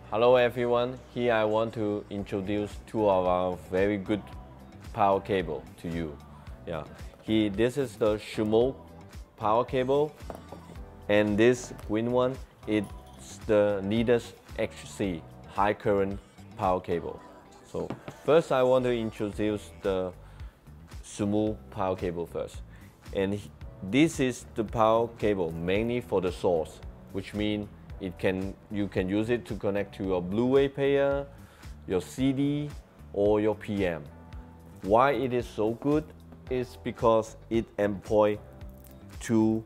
Hello everyone, here I want to introduce two of our very good power cable to you. This is the Sumo power cable, and this green one, it's the Nidas HC high current power cable. So first I want to introduce the Zunmu power cable first. And this is the power cable mainly for the source, which means you can use it to connect to your Blu-ray player, your CD, or your PM. Why it is so good is because it employs two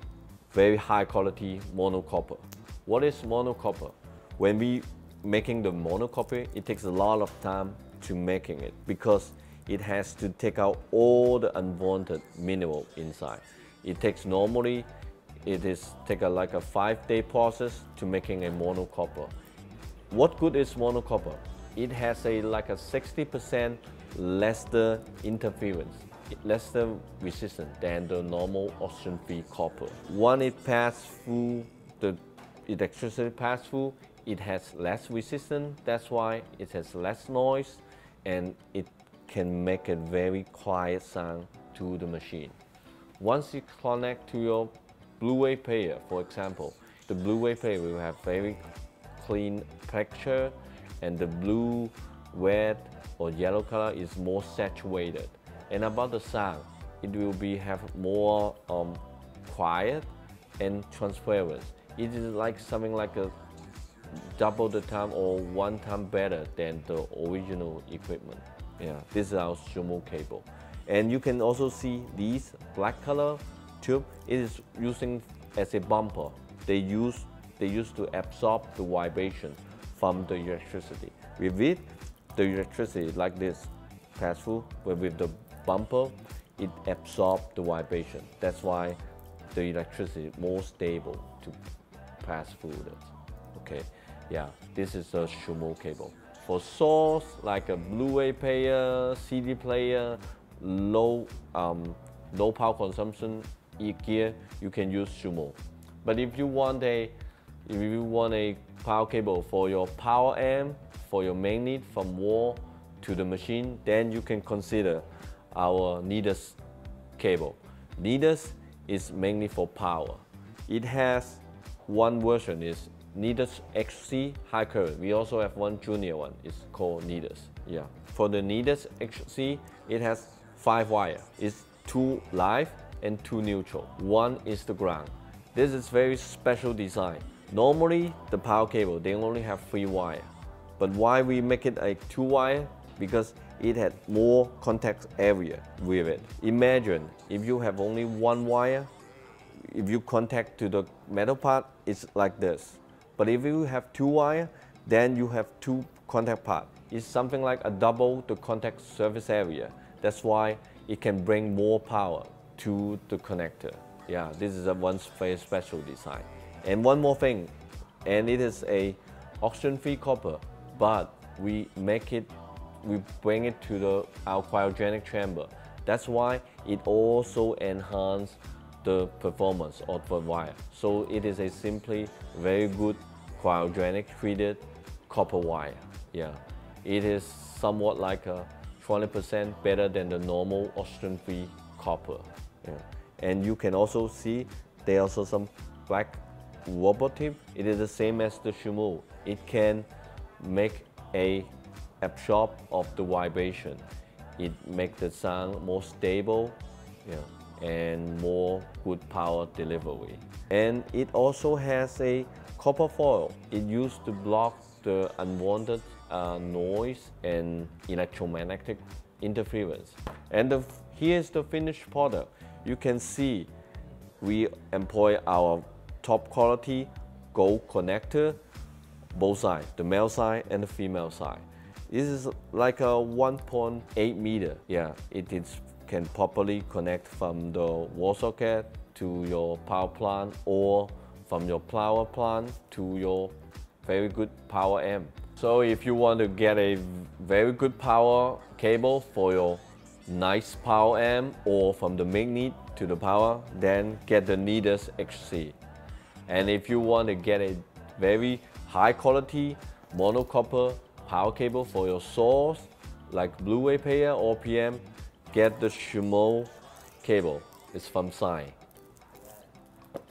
very high quality monocopper. What is monocopper? When we making the monocopper, it takes a lot of time to making it because it has to take out all the unwanted mineral inside. It takes normally take like a 5-day process to making a monocopper. What good is monocopper? It has like a 60% lesser interference, lesser resistance than the normal oxygen-free copper. When it passes through the electricity pass through, it has less resistance. That's why it has less noise, and it can make a very quiet sound to the machine. Once you connect to your Blu-ray player, for example, the Blu-ray player will have very clean texture, and the blue, red, or yellow color is more saturated. And about the sound, it will have more quiet and transparent. It is like something like a double the time or 1 time better than the original equipment. This is our Sumo cable. And you can also see these black color tube. It is using as a bumper. They used to absorb the vibration from the electricity. With it, the electricity like this pass through, but with the bumper, it absorbs the vibration. That's why the electricity is more stable to pass through it. This is a Sumo cable. For source like a Blu-ray player, CD player, low power consumption gear, you can use Sumo. But if you want a power cable for your power amp, for your main need from wall to the machine, then you can consider our Nidas cable. Nidas is mainly for power. It has one version is Nidas HC high current. We also have one junior one. It's called Nidas. For the Nidas HC, it has 5 wires. It's 2 live and 2 neutral. 1 is the ground. This is very special design. Normally, the power cable, they only have 3 wires. But why we make it a 2 wire? Because it had more contact area with it. Imagine if you have only 1 wire, if you contact to the metal part, it's like this. But if you have 2 wires, then you have 2 contact parts. It's something like a double the contact surface area. That's why it can bring more power to the connector. This is one very special design. And one more thing, and it is a oxygen-free copper, but we bring it to our cryogenic chamber. That's why it also enhances the performance of the wire. So it is a simply very good cryogenic treated copper wire. It is somewhat like a 20% better than the normal oxygen-free copper. And you can also see there are also some black rubber tip. It is the same as the Sumo. It can make a absorb of the vibration. It makes the sound more stable, and more good power delivery. And it also has a copper foil. It used to block the unwanted noise and electromagnetic interference. And here's the finished product. You can see we employ our top quality gold connector, both sides, the male side and the female side. This is like a 1.8 meter. It can properly connect from the wall socket to your power plant, or from your power plant to your very good power amp. So if you want to get a very good power cable for your nice power amp, or from the main need to the power, then get the Nidas HC. And if you want to get a very high quality monocopper power cable for your source, like Blu-ray player or PM, get the Sumo cable. It's from SINE.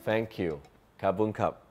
Thank you. Kabun Cup.